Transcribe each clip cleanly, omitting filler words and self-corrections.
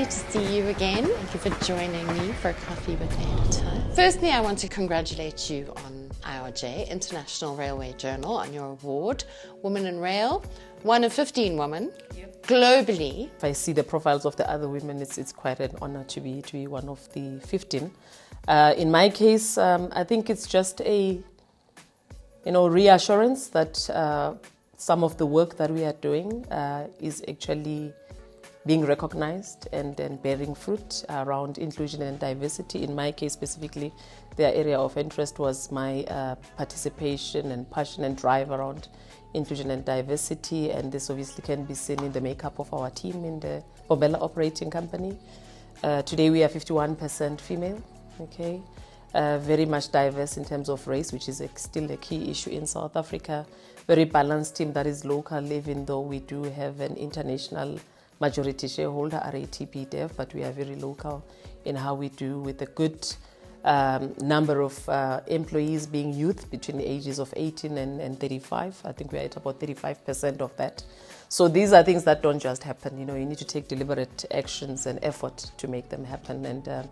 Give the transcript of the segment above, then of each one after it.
lovely to see you again. Thank you for joining me for a coffee with Nthabiseng. Firstly, I want to congratulate you on IRJ, International Railway Journal, on your award, Women in Rail, one of 15 women globally. If I see the profiles of the other women, it's quite an honor to be one of the 15. In my case, I think it's just a reassurance that some of the work that we are doing is actually being recognized and bearing fruit around inclusion and diversity. In my case specifically, their area of interest was my participation and passion and drive around inclusion and diversity, and this obviously can be seen in the makeup of our team in the Bombela operating company. Today we are 51% female, okay? Very much diverse in terms of race, which is still a key issue in South Africa. Very balanced team that is local, even though we do have an international majority shareholder, RATP Dev, but we are very local in how we do, with a good number of employees being youth between the ages of 18 and 35. I think we're at about 35% of that. So these are things that don't just happen. You need to take deliberate actions and effort to make them happen. And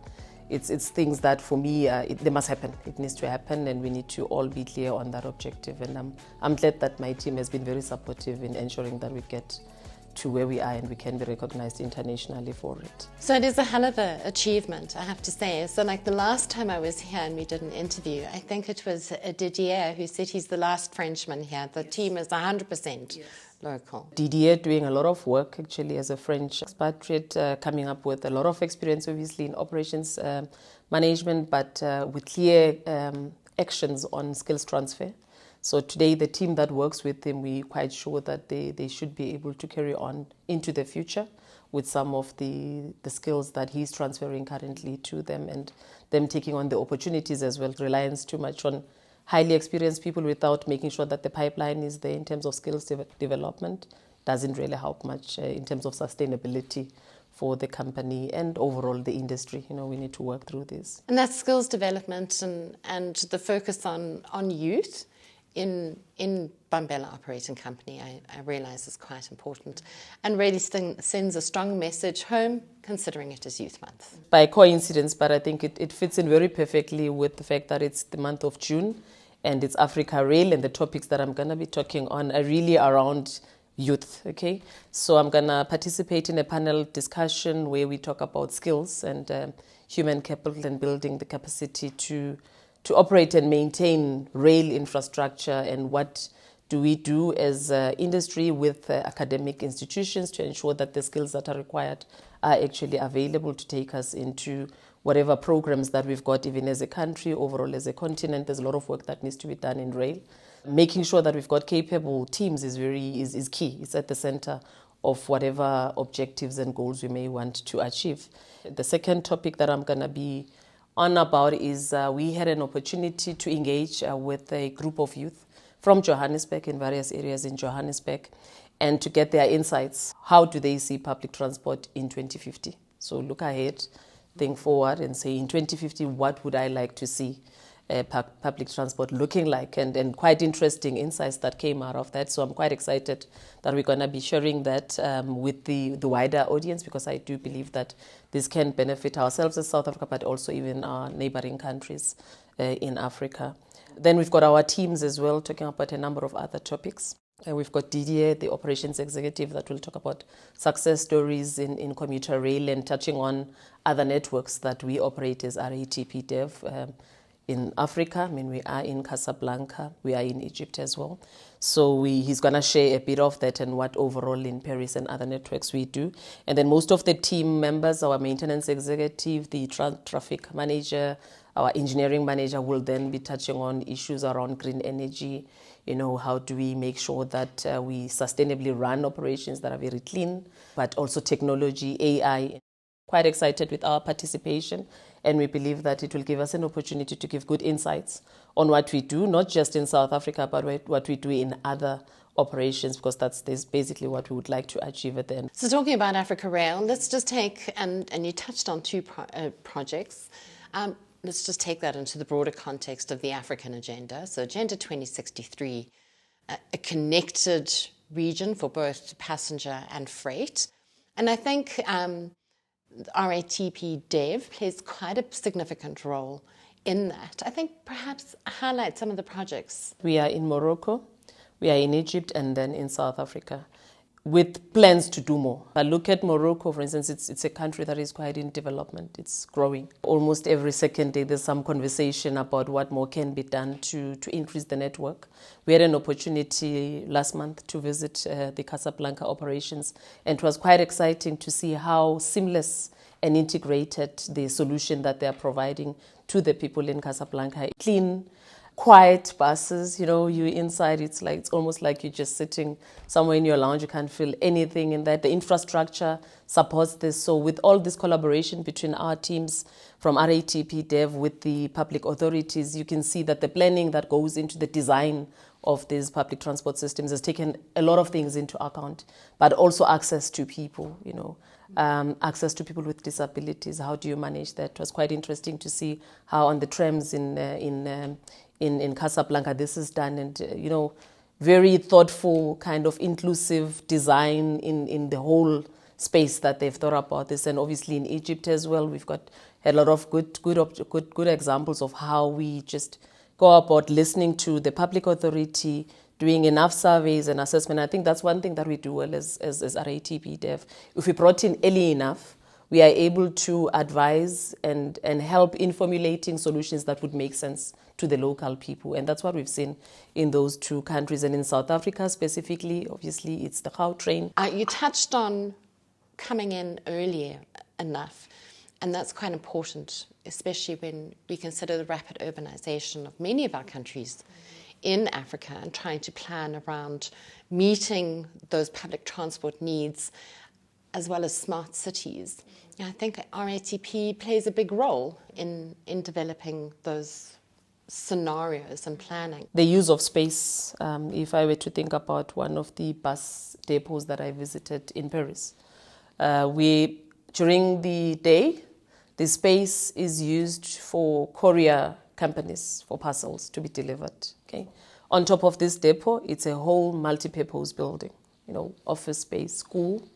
it's things that, for me, they must happen. It needs to happen, and we need to all be clear on that objective. And I'm glad that my team has been very supportive in ensuring that we get to where we are and we can be recognized internationally for it. So it is a hell of an achievement, I have to say. So like the last time I was here and we did an interview, I think it was Didier who said he's the last Frenchman here. The team is 100% local. Didier doing a lot of work actually as a French expatriate, coming up with a lot of experience obviously in operations management, but with clear actions on skills transfer. So today the team that works with him, we're quite sure that they should be able to carry on into the future with some of the skills that he's transferring currently to them, and them taking on the opportunities as well. Reliance too much on highly experienced people without making sure that the pipeline is there in terms of skills development doesn't really help much in terms of sustainability for the company and overall the industry. We need to work through this. And that skills development and the focus on youth in Bombela operating company, I realise is quite important and really sends a strong message home, considering it is Youth Month. By coincidence, but I think it fits in very perfectly with the fact that it's the month of June and it's Africa Rail, and the topics that I'm going to be talking on are really around youth, okay? So I'm going to participate in a panel discussion where we talk about skills and human capital and building the capacity to operate and maintain rail infrastructure, and what do we do as industry with academic institutions to ensure that the skills that are required are actually available to take us into whatever programs that we've got, even as a country, overall as a continent. There's a lot of work that needs to be done in rail. Making sure that we've got capable teams is key. It's at the center of whatever objectives and goals we may want to achieve. The second topic that I'm going to be on about is we had an opportunity to engage with a group of youth from Johannesburg, in various areas in Johannesburg, and to get their insights. How do they see public transport in 2050? So look ahead, think forward, and say in 2050, what would I like to see public transport looking like? And quite interesting insights that came out of that. So I'm quite excited that we're going to be sharing that with the wider audience, because I do believe that this can benefit ourselves as South Africa, but also even our neighboring countries in Africa. Then we've got our teams as well, talking about a number of other topics. We've got Didier, the operations executive, that will talk about success stories in commuter rail and touching on other networks that we operate as RATP Dev in Africa. We are in Casablanca, we are in Egypt as well. So he's going to share a bit of that and what overall in Paris and other networks we do. And then most of the team members, our maintenance executive, the traffic manager, our engineering manager, will then be touching on issues around green energy. How do we make sure that we sustainably run operations that are very clean, but also technology, AI. Quite excited with our participation, and we believe that it will give us an opportunity to give good insights on what we do, not just in South Africa, but what we do in other operations, because that's basically what we would like to achieve at the end. So talking about Africa Rail, let's just take, and you touched on two projects, let's just take that into the broader context of the African agenda. So Agenda 2063, a connected region for both passenger and freight. And I think RATP Dev plays quite a significant role in that. I think perhaps highlight some of the projects. We are in Morocco, we are in Egypt, and then in South Africa, with plans to do more. I look at Morocco, for instance, it's a country that is quite in development. It's growing. Almost every second day there's some conversation about what more can be done to increase the network. We had an opportunity last month to visit the Casablanca operations, and it was quite exciting to see how seamless and integrated the solution that they are providing to the people in Casablanca. Clean, quiet buses, you're inside, it's almost like you're just sitting somewhere in your lounge. You can't feel anything in that. The infrastructure supports this. So with all this collaboration between our teams from RATP Dev with the public authorities, you can see that the planning that goes into the design of these public transport systems has taken a lot of things into account, but also access to people, access to people with disabilities. How do you manage that? It was quite interesting to see how on the trams in Casablanca this is done, and very thoughtful, kind of inclusive design in the whole space that they've thought about this. And obviously in Egypt as well, we've got a lot of good examples of how we just go about listening to the public authority, doing enough surveys and assessment. I think that's one thing that we do well as RATP Dev. If we brought in early enough, we are able to advise and help in formulating solutions that would make sense to the local people. And that's what we've seen in those two countries. And in South Africa specifically, obviously, it's the Gautrain. You touched on coming in earlier enough, and that's quite important, especially when we consider the rapid urbanization of many of our countries in Africa and trying to plan around meeting those public transport needs as well as smart cities. I think RATP plays a big role in developing those scenarios and planning. The use of space, if I were to think about one of the bus depots that I visited in Paris, during the day, the space is used for courier companies for parcels to be delivered. Okay. On top of this depot, it's a whole multi-purpose building, office space, school,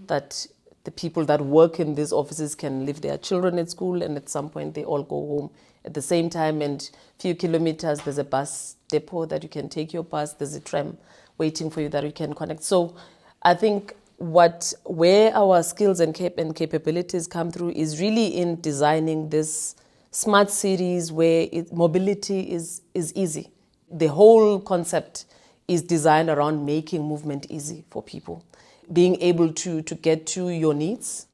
that the people that work in these offices can leave their children at school, and at some point they all go home at the same time. And a few kilometers, there's a bus depot that you can take your bus. There's a tram waiting for you that you can connect. So I think where our skills and capabilities come through is really in designing this smart cities where mobility is easy. The whole concept is designed around making movement easy for people, being able to get to your needs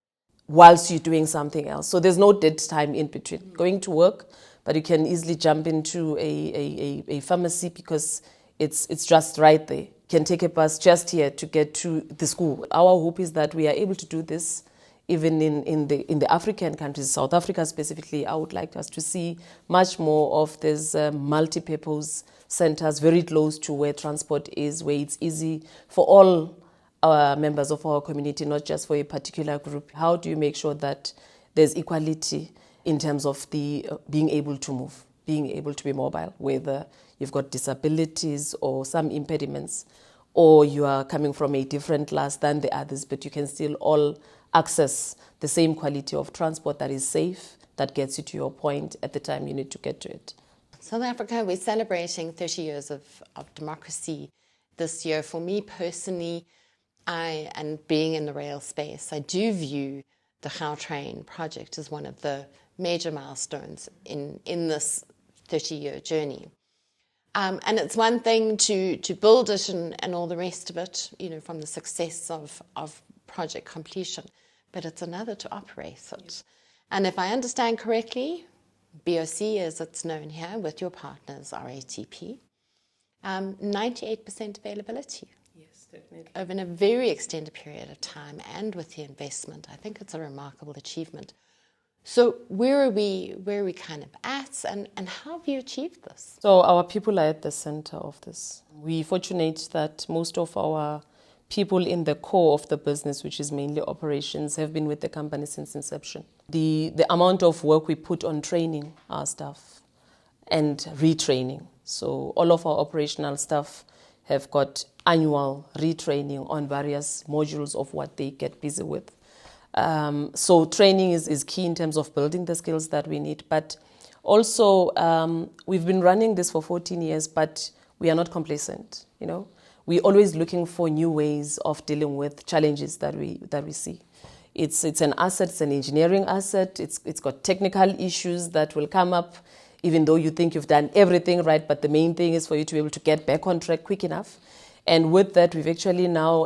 whilst you're doing something else. So there's no dead time in between. Going to work, but you can easily jump into a pharmacy because it's just right there. You can take a bus just here to get to the school. Our hope is that we are able to do this even in the African countries, South Africa specifically. I would like us to see much more of these multi-purpose centers very close to where transport is, where it's easy for all our members of our community, not just for a particular group. How do you make sure that there's equality in terms of the being able to move, being able to be mobile, whether you've got disabilities or some impediments, or you are coming from a different class than the others, but you can still all access the same quality of transport that is safe, that gets you to your point at the time you need to get to it. South Africa, we're celebrating 30 years of democracy this year. For me personally, and being in the rail space, I do view the Gautrain project as one of the major milestones in this 30-year journey. And it's one thing to build it and all the rest of it, from the success of project completion, but it's another to operate it. And if I understand correctly, BOC, as it's known here, with your partners, RATP, 98% availability. Yes, definitely. Over a very extended period of time, and with the investment, I think it's a remarkable achievement. So where are we kind of at, and how have you achieved this? So our people are at the center of this. We're fortunate that most of our people in the core of the business, which is mainly operations, have been with the company since inception. The amount of work we put on training our staff and retraining. So all of our operational staff have got annual retraining on various modules of what they get busy with. So training is key in terms of building the skills that we need. But also, we've been running this for 14 years, but we are not complacent, We're always looking for new ways of dealing with challenges that we see. It's an asset, it's an engineering asset, it's got technical issues that will come up, even though you think you've done everything right, but the main thing is for you to be able to get back on track quick enough. And with that, we've actually now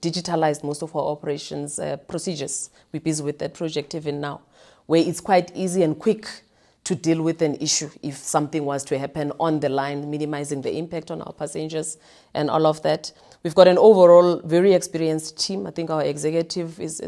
digitalized most of our operations procedures. We're busy with that project even now, where it's quite easy and quick to deal with an issue if something was to happen on the line, minimizing the impact on our passengers and all of that. We've got an overall very experienced team. I think our executive is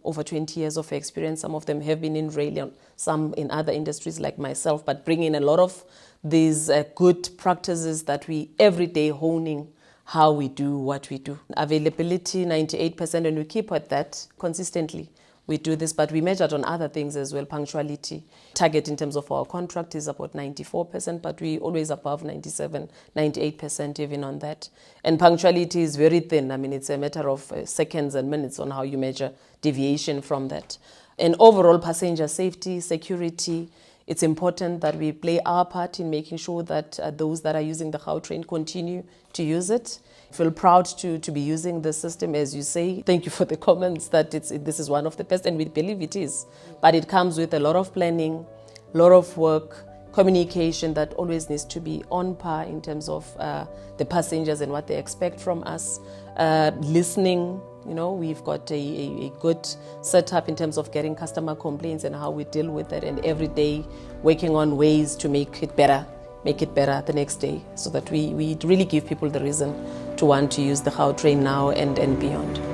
over 20 years of experience. Some of them have been in rail, some in other industries like myself, but bring in a lot of these good practices that we every day honing how we do what we do. Availability, 98%, and we keep at that consistently. We do this, but we measured on other things as well. Punctuality target in terms of our contract is about 94%, but we always above 97, 98% even on that. And punctuality is very thin. I mean, it's a matter of seconds and minutes on how you measure deviation from that. And overall passenger safety, security, it's important that we play our part in making sure that those that are using the Gautrain continue to use it. I feel proud to be using the system, as you say. Thank you for the comments that this is one of the best, and we believe it is. But it comes with a lot of planning, a lot of work, communication that always needs to be on par in terms of the passengers and what they expect from us. Listening, we've got a good setup in terms of getting customer complaints and how we deal with it, and every day working on ways to make it better the next day, so that we really give people the reason to want to use the Gautrain now and beyond.